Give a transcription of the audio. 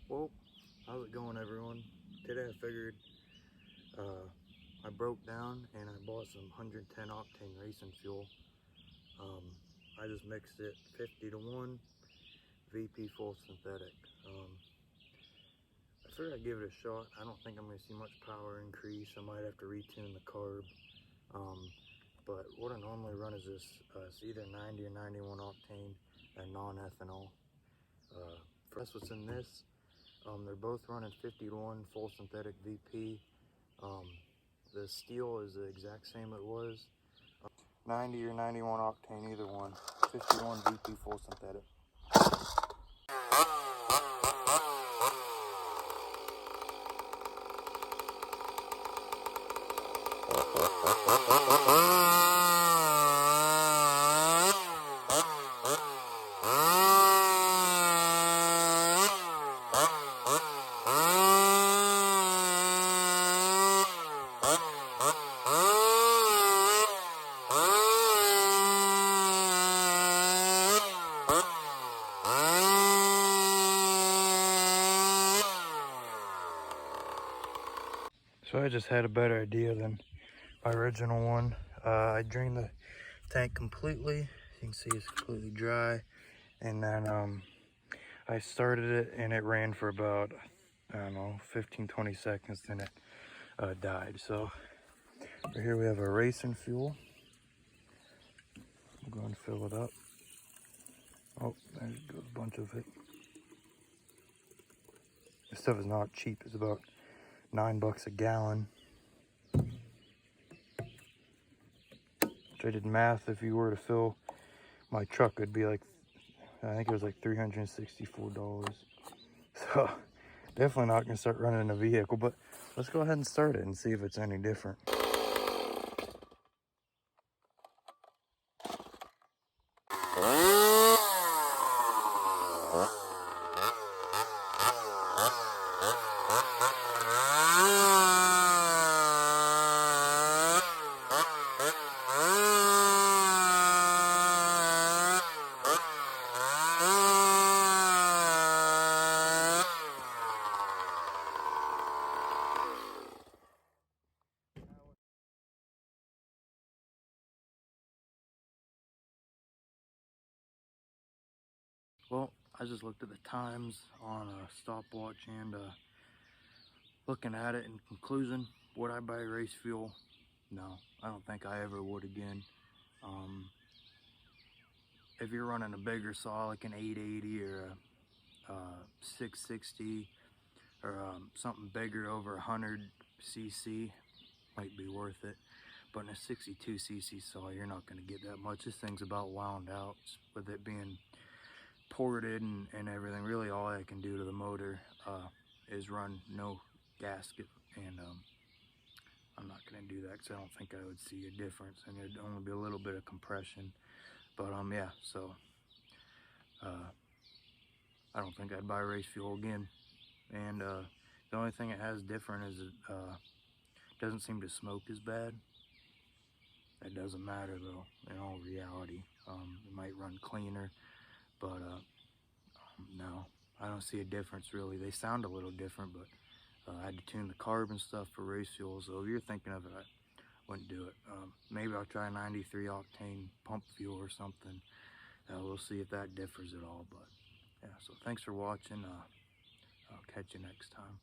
Well, how's it going, everyone? Today I figured I broke down and I bought some 110 octane racing fuel. I just mixed it 50 to 1 VP full synthetic. I figured I'd give it a shot. I don't think I'm going to see much power increase. I might have to retune the carb. But what I normally run is this. It's either 90 or 91 octane and non-ethanol. That's what's in this. They're both running 50 to 1 full synthetic VP. The steel is the exact same it was. 90 or 91 octane, either one. 51 VP full synthetic. So I just had a better idea than my original one. I drained the tank completely. You can see it's completely dry. And then I started it and it ran for about, I don't know, 15-20 seconds, then it died. So right here we have our racing fuel. I'm going to fill it up. Oh, there goes a bunch of it. This stuff is not cheap. It's about $9 a gallon. Which I did math. If you were to fill my truck, it'd be like, I think it was like $364. So definitely not gonna start running a vehicle, but let's go ahead and start it and see if it's any different. Well, I just looked at the times on a stopwatch and looking at it in conclusion, would I buy race fuel? No, I don't think I ever would again. If you're running a bigger saw like an 880 or a 660 or something bigger over 100 cc, might be worth it. But in a 62 cc saw, you're not going to get that much. This thing's about wound out with it being ported and everything. Really all I can do to the motor is run no gasket, and I'm not going to do that because I don't think I would see a difference, and there'd only be a little bit of compression. But yeah, so I don't think I'd buy race fuel again. And the only thing it has different is it doesn't seem to smoke as bad. It doesn't matter though, in all reality. It might run cleaner, but no, I don't see a difference really. They sound a little different, but I had to tune the carb and stuff for race fuel, so if you're thinking of it, I wouldn't do it. Maybe I'll try 93 octane pump fuel or something. We'll see if that differs at all, but yeah, so thanks for watching. I'll catch you next time.